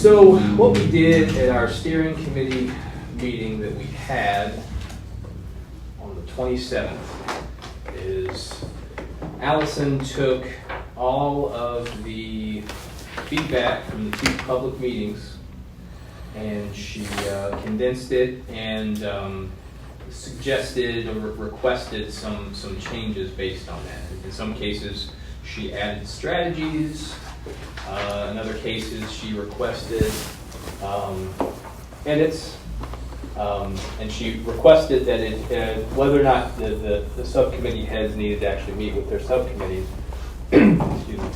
So what we did at our steering committee meeting that we had on the 27th is Allison took all of the feedback from the 2 public meetings and she condensed it and suggested or requested some changes based on that. In some cases, she added strategies. In other cases, she requested edits, and she requested that it, whether or not the subcommittee heads needed to actually meet with their subcommittees. Excuse me.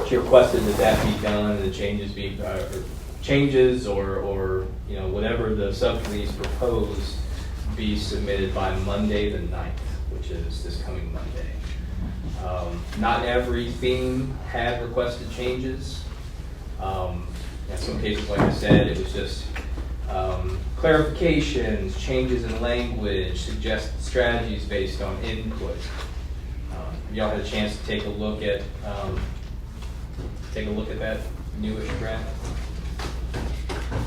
She requested that be done, and the changes be changes or whatever the subcommittees propose be submitted by Monday the 9th, which is this coming Monday. Not every theme had requested changes. In some cases, like I said, it was just clarifications, changes in language, suggested strategies based on input. Y'all had a chance to take a look at that newish draft.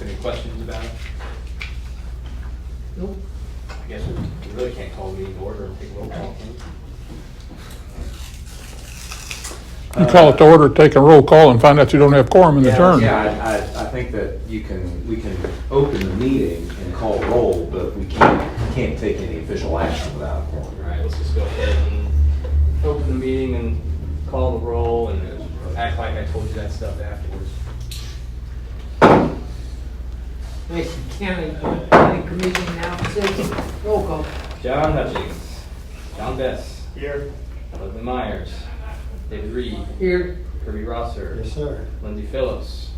Any questions about it? Nope. I guess we really can't call the meeting to order and take a roll call. You call it to order, take a roll call, and find out you don't have quorum in the turn. Yeah, I think that we can open the meeting and call roll, but we can't take any official action without a quorum. All right, let's just go ahead and open the meeting and call the roll and act like I told you that stuff afterwards. Mason County Planning Commission now sits. Roll call. John Hutchings, John Bess, Here. Leslie Myers, David Reed, Here. Kirby Rosser, Yes, sir. Lindsay Phillips,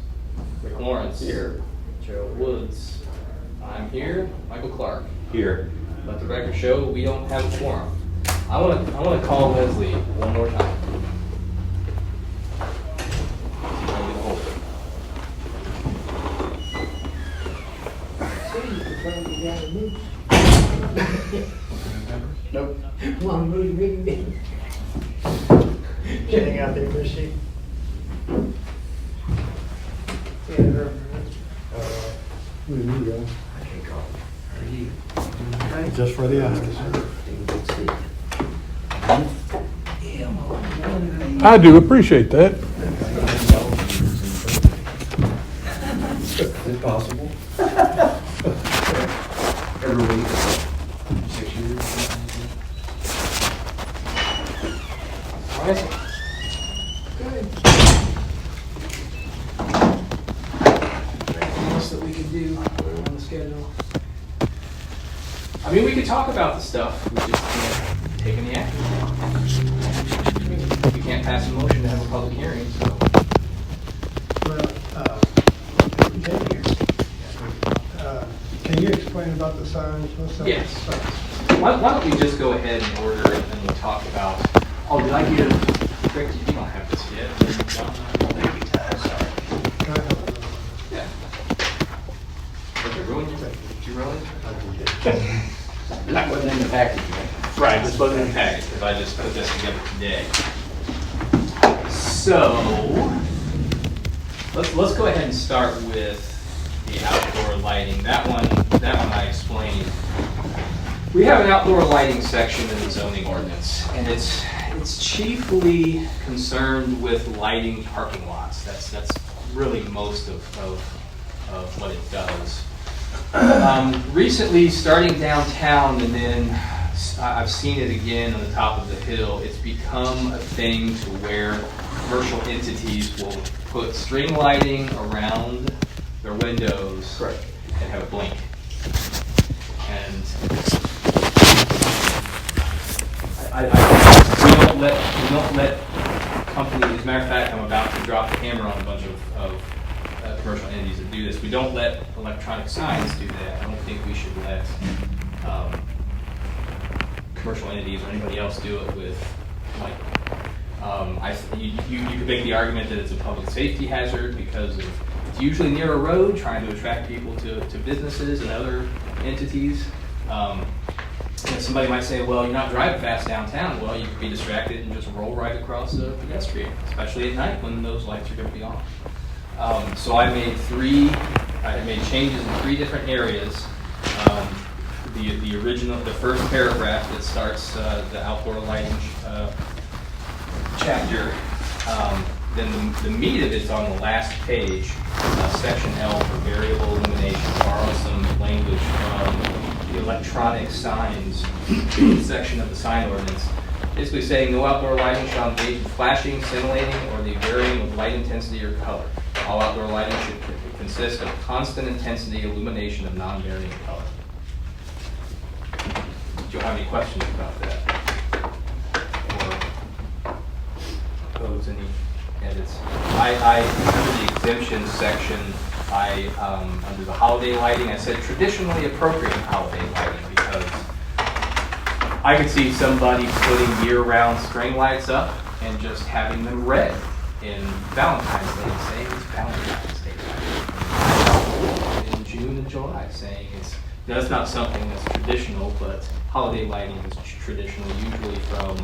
Rick Lawrence, Here. Gerald Woods. I'm here. Michael Clark. Here. Let the record show we don't have a quorum. I want to call Leslie one more time. Nope. Long move meeting. Anything out there, Chrissy? Where do you go? I can't call. Are you? Just for the eyes. I do appreciate that. Is it possible? Every week, 6 years. All right. Good. Anything else that we could do on the schedule? I mean, we could talk about the stuff, we just can't take any action. We can't pass a motion to have a public hearing, so. Can you explain about the signs? What's that? Yes. Why don't we just go ahead and order it and we'll talk about, oh, did I give, Rick, you don't have this yet. John? Sorry. Can I have it? Yeah. Did you ruin it? Did you ruin it? That wasn't in the package, right? Right, this wasn't in the package, because I just put this together today. So, let's go ahead and start with the outdoor lighting. That one I explained. We have an outdoor lighting section in the zoning ordinance, and it's chiefly concerned with lighting parking lots. That's really most of what it does. Recently, starting downtown, and then I've seen it again on the top of the hill, it's become a thing to where commercial entities will put string lighting around their windows and have a blink. And we don't let companies, as a matter of fact, I'm about to drop the hammer on a bunch of commercial entities that do this. We don't let electronic signs do that. I don't think we should let commercial entities or anybody else do it with lighting. You could make the argument that it's a public safety hazard because it's usually near a road, trying to attract people to businesses and other entities. Somebody might say, well, you're not driving fast downtown. Well, you could be distracted and just roll right across a pedestrian, especially at night when those lights are going to be on. So I made changes in 3 different areas. The original, the first paragraph that starts the outdoor lighting chapter, then the meat of it's on the last page, section L for variable illumination. Borrow some language from the electronic signs section of the sign ordinance. Basically saying no outdoor lighting shall engage in flashing, scintillating, or the varying of light intensity or color. All outdoor lighting should consist of constant intensity illumination of non-varying color. Do you have any questions about that? Or pose any edits? Under the exemptions section, under the holiday lighting, I said traditionally appropriate holiday lighting because I could see somebody putting year-round string lights up and just having them red in Valentine's Day, saying it's Valentine's Day lighting. In June and July, saying that's not something that's traditional, but holiday lighting is traditional, usually from,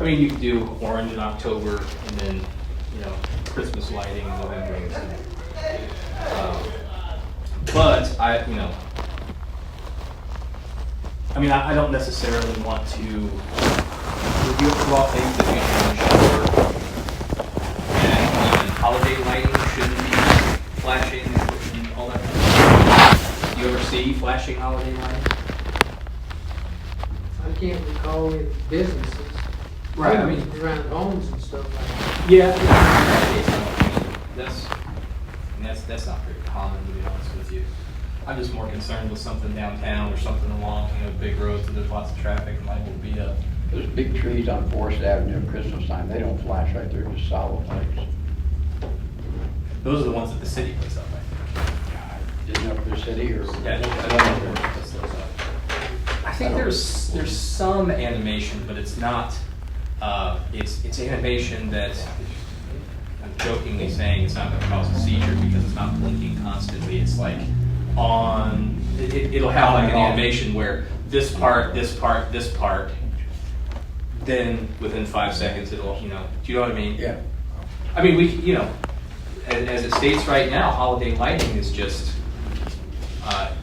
you can do orange in October and then, Christmas lighting in November and December. But I don't necessarily want to review all things that we can ensure. And even holiday lighting shouldn't be flashing and all that kind of stuff. Do you ever see flashing holiday lighting? I can't recall in businesses. Right, Around homes and stuff like that. Yeah, that's not very common, to be honest with you. I'm just more concerned with something downtown or something along, big roads where there's lots of traffic and light will be up. Those big trees on Forest Avenue at Christmas time, they don't flash right there, just solid lights. Those are the ones that the city puts up, I think. Didn't know if they're city or. Yeah, I don't know where it puts those up. I think there's some animation, but it's not. It's animation that I'm jokingly saying it's not going to cause a seizure because it's not blinking constantly. It's like it'll have like an animation where this part, then within 5 seconds it'll, do you know what I mean? Yeah. We, as it states right now, holiday lighting is just,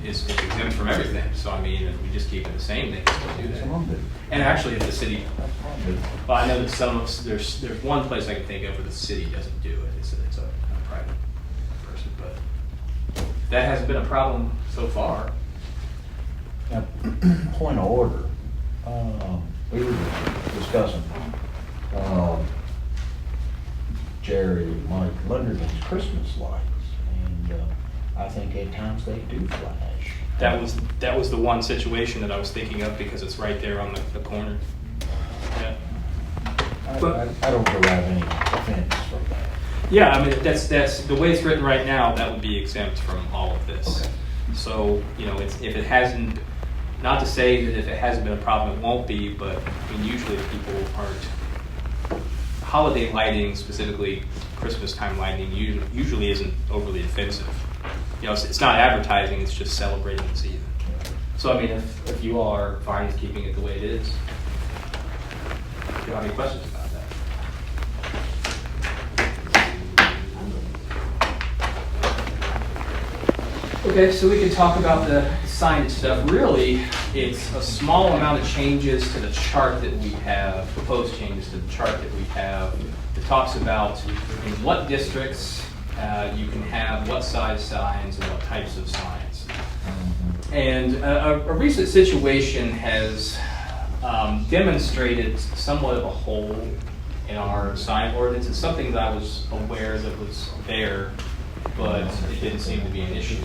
is exempt from everything. So if we just keep it the same, they can still do that. And actually, if the city, well, I know that there's one place I can think of where the city doesn't do it. It's a private person, but that hasn't been a problem so far. Now, point of order, we were discussing Jerry Mike Linderman's Christmas lights, and I think at times they do flash. That was the one situation that I was thinking of because it's right there on the corner. Yeah. I don't derive any offense from that. Yeah, that's the way it's written right now. That would be exempt from all of this. Okay. So if it hasn't, not to say that if it hasn't been a problem, it won't be. But usually people aren't. Holiday lighting, specifically Christmas time lighting, usually isn't overly offensive. It's not advertising; it's just celebrating the season. So if you all are fine with keeping it the way it is, do you have any questions about that? Okay, so we can talk about the signage stuff. Really, it's a small amount of changes to the chart that we have, proposed changes to the chart that we have. It talks about in what districts you can have what size signs and what types of signs. And a recent situation has demonstrated somewhat of a hole in our sign ordinance. It's something that I was aware that was there, but it didn't seem to be an issue.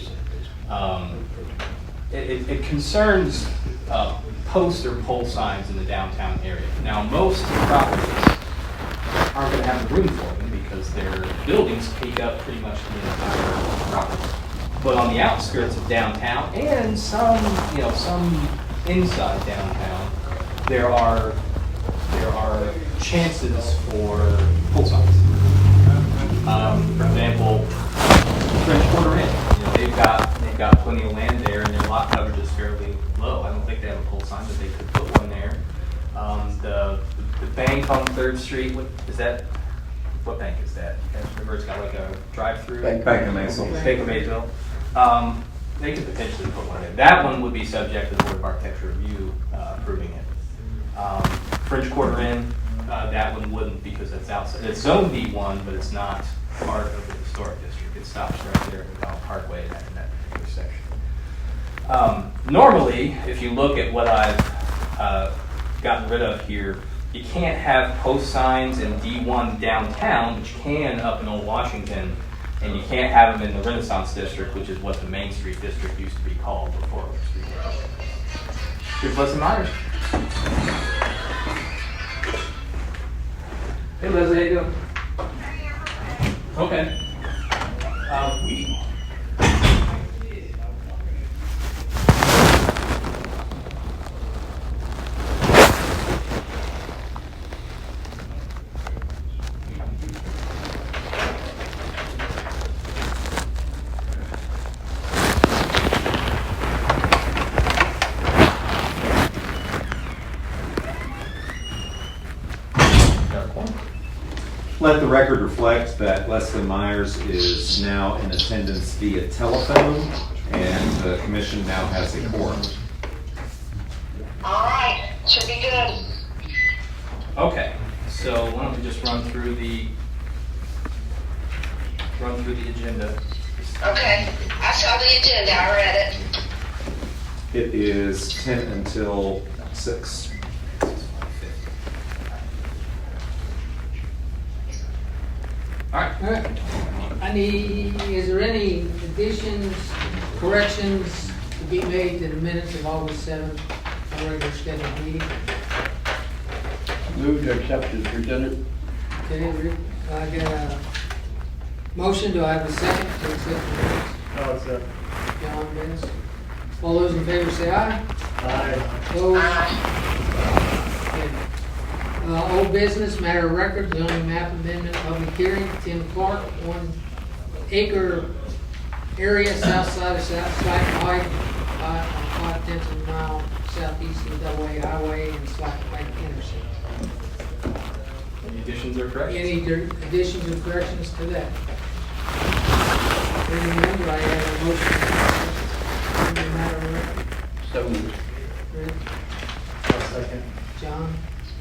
It concerns post or pole signs in the downtown area. Now, most properties aren't going to have the room for them because their buildings take up pretty much the entire property. But on the outskirts of downtown and some inside downtown, there are chances for pole signs. For example, French Quarter Inn. They've got plenty of land there, and their lot coverage is fairly low. I don't think they have a pole sign, but they could put one there. The bank on 3rd Street, what is that? what bank is that? Remember, it's got like a drive-through. Bank. Bank of Maysville. Bank of Maysville. They could potentially put one in. That one would be subject to the Board of Architecture review approving it. French Quarter Inn, that one wouldn't because it's outside. It's Zone B1, but it's not part of the historic district. It stops right there at McDonald Parkway in that particular section. Normally, if you look at what I've gotten rid of here, you can't have post signs in D1 downtown, but you can up in Old Washington, and you can't have them in the Renaissance District, which is what the Main Street District used to be called before it was rebuilt. Here's Leslie Myers. Hey Leslie, how you doing? Okay. Let the record reflect that Leslie Myers is now in attendance via telephone, and the commission now has a quorum. All right, should be good. Okay, so why don't we just run through the agenda. Okay, I saw the agenda, I read it. It is 10 until 6. All right. All right. Is there any additions, corrections to be made to the minutes of August 7th, our regular scheduled meeting? Move to accept as presented. Okay, Rick, I got a motion, do I have a second to accept the minutes? Oh, it's a, John Dennis. All those in favor say aye. aye. Opposed? Aye. Okay. Old business, matter of record, zoning map amendment, public hearing, Tim Clark, 1 acre area, south side of South Slack Pike, 5/10 of a mile southeast of Double-A Highway and Slack Pike intersection. Any additions or corrections? Any additions or corrections to that? Hearing none, do I have a motion on the matter of record? So moved. Rick, I'll second. John,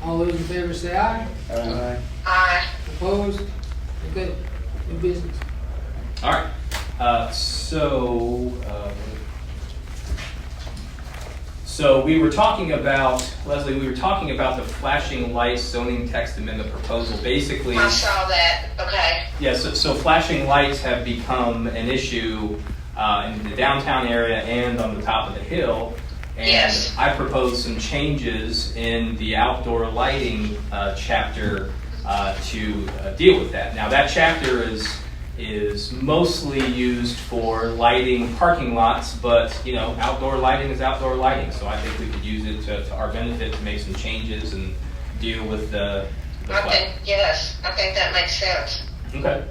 all those in favor say aye. Aye. Aye. Opposed? Okay, new business. All right. So we were talking about, Leslie, we were talking about the flashing lights zoning text amendment proposal. Basically, I saw that, okay. yeah, so flashing lights have become an issue in the downtown area and on the top of the hill. And Yes. I proposed some changes in the outdoor lighting chapter to deal with that. Now that chapter is mostly used for lighting parking lots, but you know, outdoor lighting is outdoor lighting. So I think we could use it to our benefit to make some changes and deal with the I think, yes, I think that makes sense. Okay.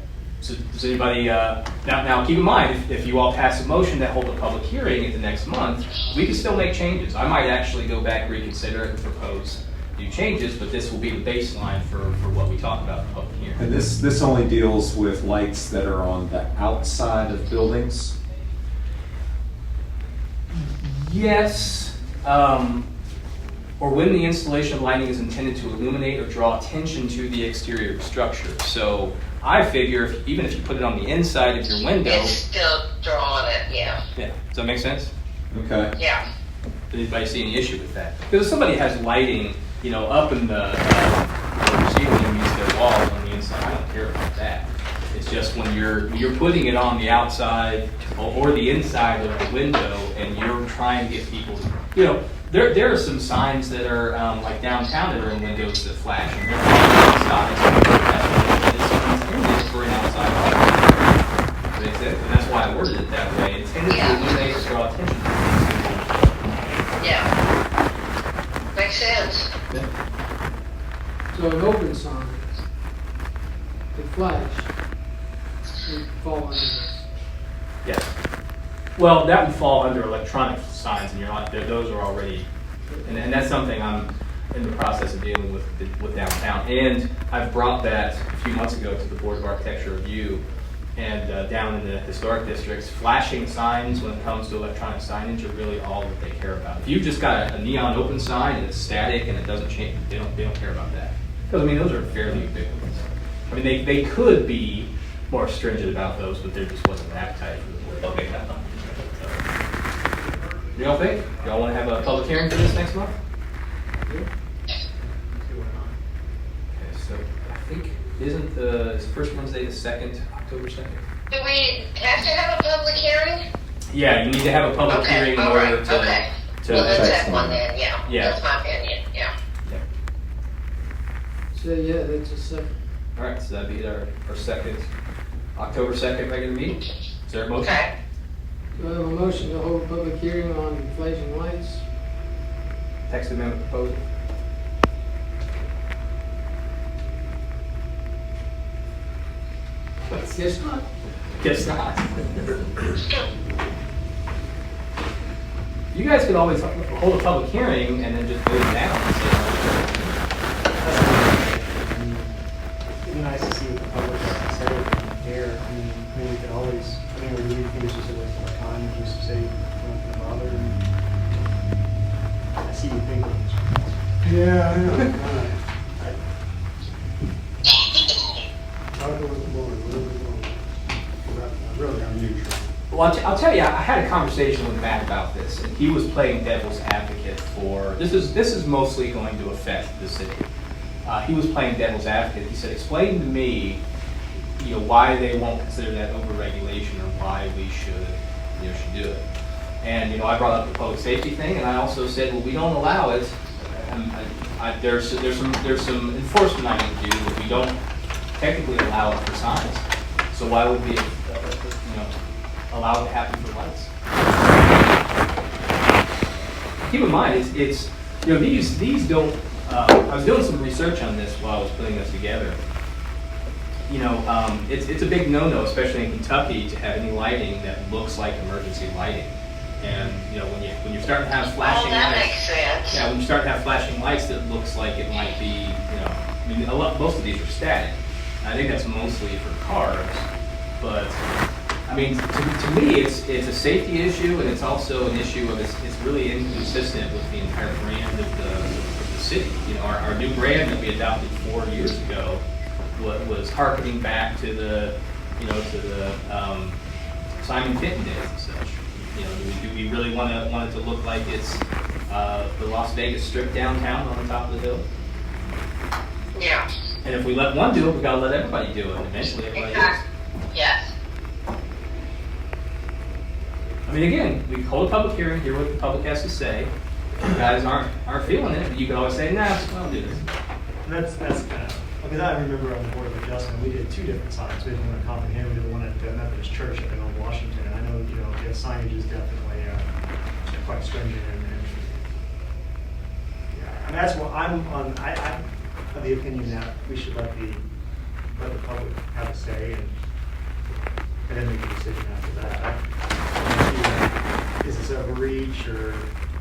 So does anybody, now keep in mind, if you all pass a motion that hold a public hearing at the next month, we can still make changes. I might actually go back, reconsider it, and propose new changes, but this will be the baseline for what we talk about in the public hearing. And this only deals with lights that are on the outside of buildings? Yes, or when the installation of lighting is intended to illuminate or draw attention to the exterior structure. So I figure even if you put it on the inside of your window. It's still drawing it, yeah, Yeah, does that make sense? Okay. yeah. Does anybody see any issue with that? Because if somebody has lighting, you know, up in the ceiling meets their wall on the inside, I don't care about that. It's just when you're putting it on the outside or the inside of the window, and you're trying to get people, you know, there are some signs that are like downtown that are in windows that flash, and they're outside. It's intended for an outside light. And that's why I worded it that way. Intended to illuminate or draw attention to the Yeah. Makes sense. So an open sign, the flash, would fall under this. Yes. Well, that would fall under electronic signs, and you're not, those are already, and that's something in the process of dealing with downtown. And I've brought that a few months ago to the Board of Architecture review. And down in the historic districts, flashing signs when it comes to electronic signage are really all that they care about. If you've just got a neon open sign and it's static and it doesn't change, they don't care about that. Because I mean, those are fairly ubiquitous. I mean, they could be more stringent about those, but there just wasn't an appetite for the board to pick that up. So, y'all think? Y'all want to have a public hearing for this next month? Okay, so I think is the first Wednesday the 2nd, October 2nd? Do we have to have a public hearing? Yeah, you need to have a public hearing in all order right, to. okay. to Well, let's text have one them. then, yeah. Yeah. That's my opinion, yeah. So, yeah, that's a second. All right, so that'd be our second, October 2nd regular meeting. Is there a motion? Okay. Do I have a motion to hold a public hearing on flashing lights? Text amendment proposal. Guess not. Guess not. You guys could always hold a public hearing and then just vote it down and say, It'd be nice to see what the public say here. I mean, we could always, I mean, we think it's just a waste of our time and just say, we're not gonna bother. And I see you thinking. Yeah, I know. Talk with the board, whatever you want. Really, I'm neutral. well, I'll tell you, I had a conversation with Matt about this, and he was playing devil's advocate for, this is mostly going to affect the city. He was playing devil's advocate. He said, explain to me, why they won't consider that overregulation or why we should do it. And, I brought up the public safety thing, and I also said, well, we don't allow it. There's some enforcement I need to do, but we don't technically allow it for signs. So why would we, allow it to happen for lights? Keep in mind, it's these don't. I was doing some research on this while I was putting this together. It's a big no-no, especially in Kentucky, to have any lighting that looks like emergency lighting. And when you're starting to have flashing Oh, that lights, makes sense. yeah, when you start to have flashing lights that looks like it might be, most of these are static. I think that's mostly for cars, but I mean, to me, it's a safety issue, and it's also an issue of it's really inconsistent with the entire brand of the city. Our new brand that we adopted 4 years ago was harkening back to the Simon Kenton days and such. Do we really want it to look like it's the Las Vegas Strip downtown on the top of the hill? Yeah, And if we let one do it, we gotta let everybody do it, and eventually everybody does. exactly, yes. I mean, again, we hold a public hearing, hear what the public has to say. If you guys aren't feeling it, you can always say, nah, I'll do this. And that's kind of, because I remember on the Board of Adjustment, we did 2 different signs. We did one at Coppin Hill, we did one at the Methodist Church up in Old Washington. And I know, the signage is definitely quite stringent and yeah. And that's what I'm of the opinion that we should let the public have a say and then make a decision after that. Is this overreach or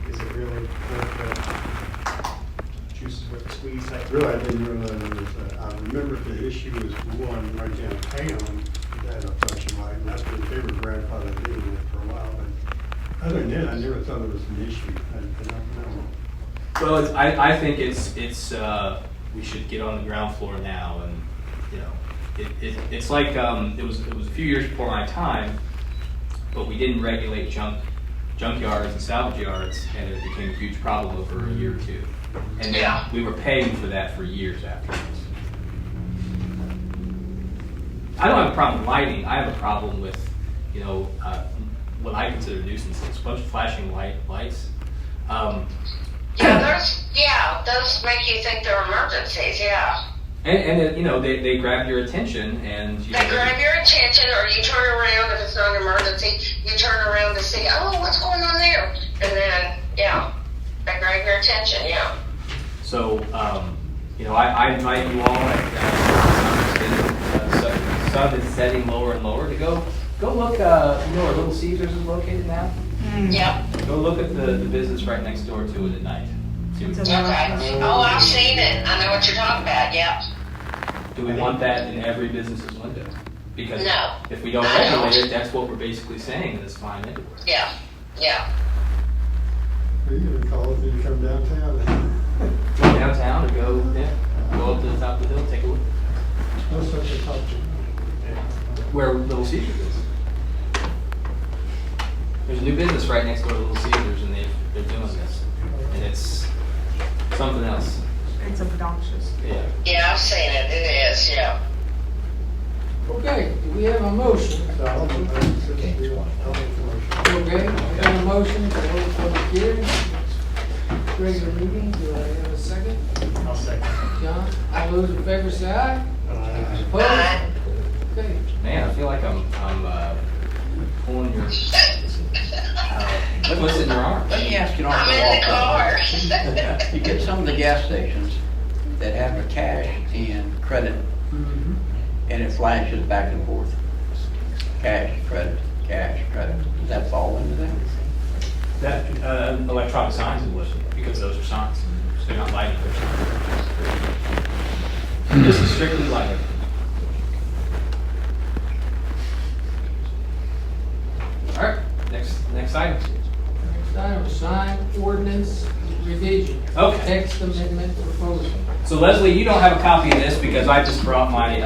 is it really worth the juices worth the squeeze? Really, I didn't realize it was, I remember the issue was one right downtown, that a flashing light, and that's what they were grandfathered in it for a while, but other than that, I never thought it was an issue. I don't know. Well, I think it's we should get on the ground floor now, and it's like it was a few years before my time, but we didn't regulate junkyards and salvage yards, and it became a huge problem over a year or two. And Yeah. we were paying for that for years afterwards. I don't have a problem with lighting. I have a problem with, what I consider nuisances, a bunch of flashing lights. Those make you think they're emergencies, yeah. And they grab your attention, and They grab your attention, or you turn around if it's not an emergency. You turn around to see, oh, what's going on there? And then, they grab your attention, yeah. So, I invite you all, the sun is setting lower and lower, to go look, where Little Caesars is located now? Yeah. Go look at the business right next door to it at night. Okay. Oh, I've seen it. I know what you're talking about. Yep. Do we want that in every business's window? Because No. if we don't I don't. regulate it, that's what we're basically saying, and it's fine anywhere. Yeah. Yeah. Are you gonna call it when you come downtown? Go downtown or go, go up to the top of the hill, take a look. No such a top. Where Little Caesars is. There's a new business right next door to Little Caesars, and they're doing this. And it's something else. It's obnoxious. Yeah. Yeah, I've seen it. It is. Yeah. Okay, do we have a motion? So I'll make the motion. Okay, I got a motion to hold public hearing. Regular meeting, do I have a second? I'll second. John, all those in favor say aye. Opposed? Bye. Okay, Man, I feel like I'm pulling your, twisting your arm. Let me ask you an I'm awful in the car. car. You get some of the gas stations that have a cash and credit, and it flashes back and forth. Cash, credit, cash, credit. Does that fall into that? That, electronic signs would, because those are signs. They're not lighting, they're signs. This is strictly lighting. All right, next item. next item, sign ordinance revision. Okay. Text amendment proposal. So Leslie, you don't have a copy of this because I just brought my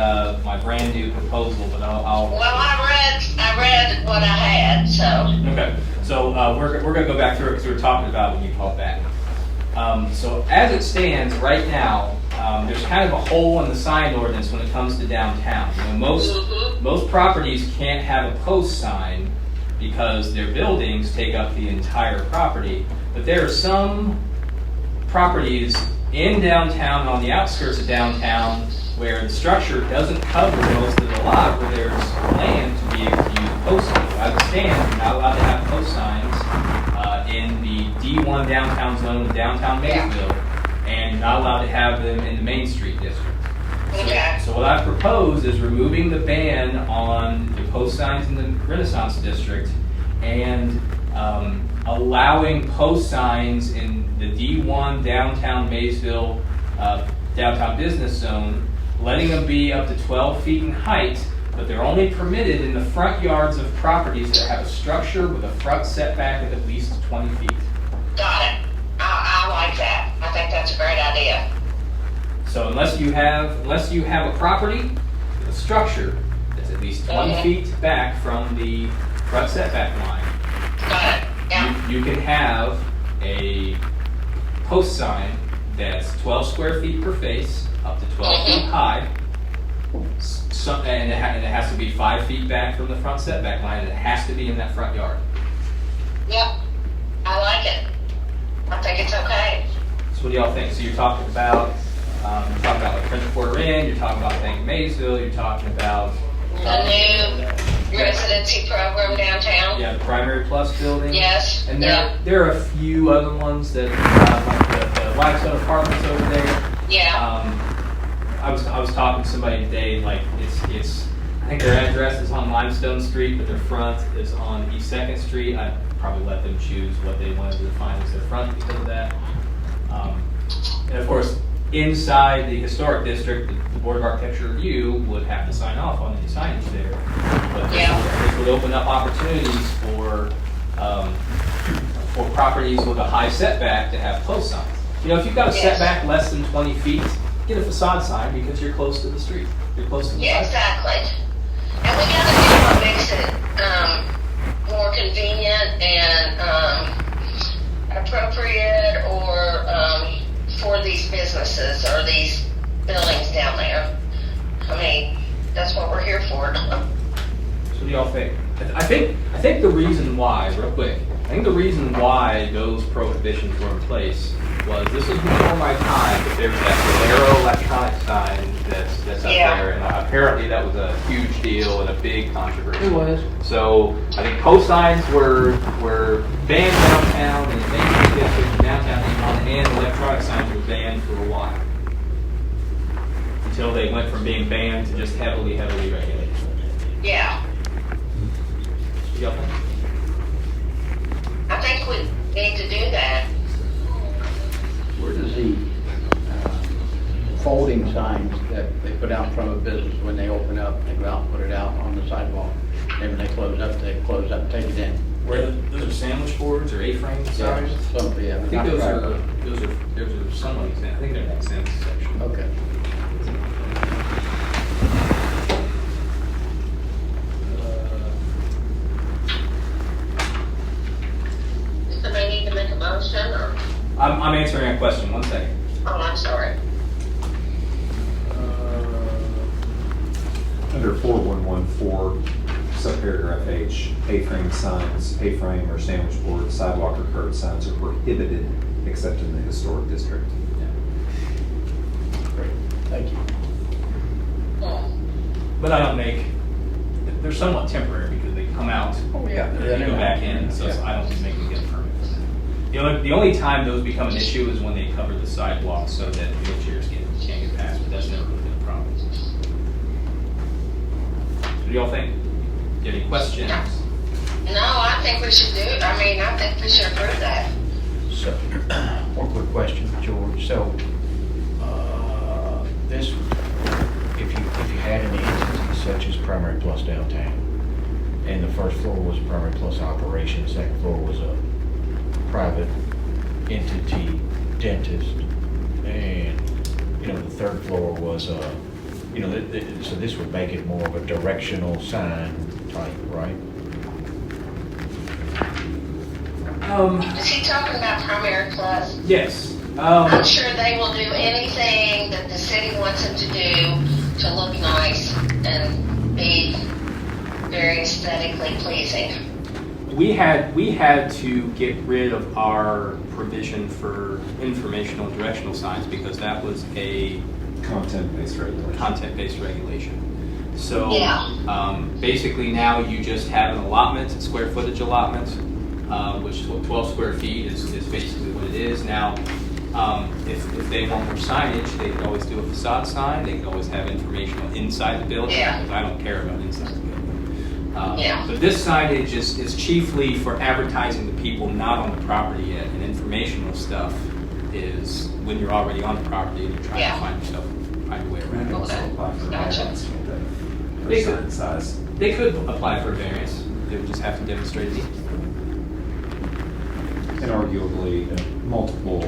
my brand new proposal, but I'll Well, I read what I had. So. okay. So we're going to go back through it because we were talking about it when you called back. So as it stands right now, there's kind of a hole in the sign ordinance when it comes to downtown. You know, most properties can't have a post sign because their buildings take up the entire property. But there are some properties in downtown and on the outskirts of downtown where the structure doesn't cover most of the lot, where there's land to be able to use a post sign. As it stands, you're not allowed to have post signs in the D1 downtown zone of downtown Maysville, and you're not allowed to have them in the Main Street district. Okay. So what I've proposed is removing the ban on the post signs in the Renaissance district and allowing post signs in the D1 downtown Maysville downtown business zone, letting them be up to 12 feet in height, but they're only permitted in the front yards of properties that have a structure with a front setback of at least 20 feet. Got it. I like that. I think that's a great idea. So unless you have a property with a structure that's at least 20 feet back from the front setback line, Got it. Yeah. you can have a post sign that's 12 square feet per face, up to 12 feet high, and it has to be 5 feet back from the front setback line, and it has to be in that front yard. Yep. I like it. I think it's okay. So what do y'all think? So you're talking about like Prince Porter Inn, you're talking about Bank of Maysville, you're talking about The new residency program downtown. the Primary Plus building. Yes. And Yeah. there are a few other ones that like the Limestone Apartments over there. Yeah. I was talking to somebody today, like it's I think their address is on Limestone Street, but their front is on East 2nd Street. I'd probably let them choose what they wanted to define as their front because of that. And of course, inside the historic district, the Board of Architecture Review would have to sign off on any signage there. But this would open up opportunities for properties with a high setback to have post signs. You know, if you've got a setback less than 20 feet, get a facade sign because you're close to the street. You're close to the Yeah, sidewalk. exactly. And we gotta do what makes it more convenient and appropriate or for these businesses or these buildings down there. I mean, that's what we're here for. So what do y'all think? I think the reason why, real quick, I think the reason why those prohibitions were in place was this was before my time, but there was that Valero electronic sign that's up there, and apparently that was a huge deal and a big controversy. It was. So I think post signs were banned downtown and the Main Street district downtown, and electronic signs were banned for a while until they went from being banned to just heavily regulated. Yeah. What do y'all think? I think we need to do that. Where put out in front of a business when they open up, they go out and put it out on the sidewalk. Then when they close up and take it in. Where those are sandwich boards or A-frame size? Some, yeah. I think those are somewhat exempt. I think they're in the exempt section. Okay. Does somebody need to make a motion or? I'm answering a question. One second. Oh, I'm sorry. Under 4114, subparagraph H, A-frame signs, A-frame or sandwich board, sidewalk or curb signs are prohibited except in the historic district. Great. Thank you. But I don't make, they're somewhat temporary because they come out, Oh, yeah. they go back in, so I don't make them get a permit for that. The only time those become an issue is when they cover the sidewalk so that wheelchairs can't get past, but that's never really been a problem. What do y'all think? Do you have any questions? No, I think we should do it. I think we should approve that. So, one quick question, George. So, this, if you had an entity such as Primary Plus Downtown, and the first floor was Primary Plus Operations, second floor was a private entity dentist, and, the third floor was a, so this would make it more of a directional sign type, right? Is he talking about Primary Plus? Yes. I'm sure they will do anything that the city wants them to do to look nice and be very aesthetically pleasing. We had to get rid of our provision for informational and directional signs because that was a Content-based regulation. So basically now you just have an allotment, square footage allotment, which is 12 square feet is basically what it is. Now, if they want more signage, they could always do a facade sign. They could always have informational inside the building because I don't care about inside the building. But this signage is chiefly for advertising the people not on the property yet, and informational stuff is when you're already on the property and you're trying to find your way around. Gotcha. They could apply for a variance. They would just have to demonstrate it. And arguably, multiple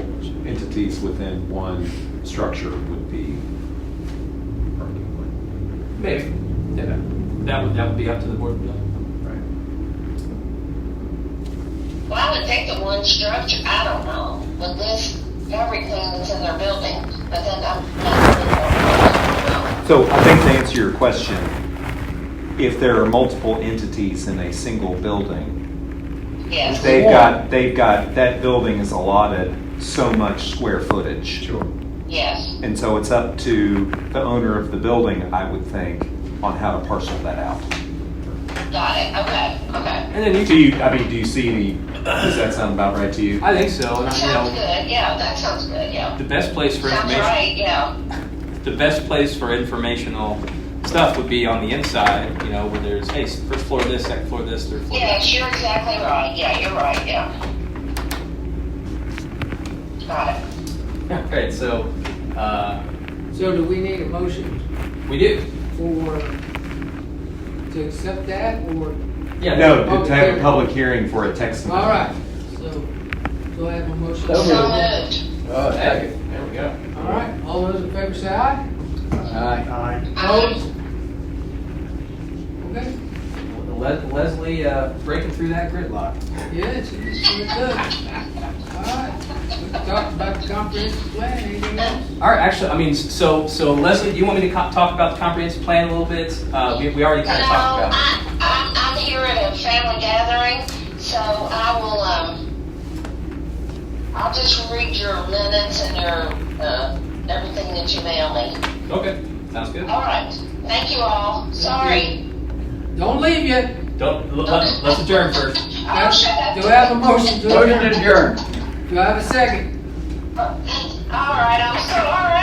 entities within one structure would be arguably. Maybe. Yeah. That would be up to the board. Right. Well, I would think the one structure, I don't know, with this, everything that's in their building, but then I'm not really. So I think to answer your question, if there are multiple entities in a single building, Yes. they've got, that building is allotted so much square footage. Sure. Yes. And so it's up to the owner of the building, I would think, on how to parcel that out. Got it. Okay. And then Do you see any, does that sound about right to you? I think so. And Sounds good. Yeah, that sounds good. Yeah. the best place for Sounds information. right. Yeah. The best place for informational stuff would be on the inside, where there's, hey, first floor this, second floor this, third floor Yes, that. you're exactly right. Yeah, you're right. Yeah. Got it. All right, so So do we need a motion we do. to accept that, or? Yeah. No, to have a public hearing for a text amendment. All right, so do I have a motion? So So moved. Second. There we go. All right, all those in favor say aye. Aye. Opposed? Okay, Leslie breaking through that gridlock. yes, it's good. All right, we talked about the comprehensive plan, anything else? All right, actually, so Leslie, do you want me to talk about the comprehensive plan a little bit? We already kind of talked about it. I'm here at a family gathering, so I will, I'll just read your minutes and your, everything that you mail me. Okay, sounds good. All right. Thank you all. Sorry. Don't leave yet. Let's adjourn first. Oh, shut up. Do I have a motion to Motion adjourn? adjourned. Do I have a second? All right. I'm sorry.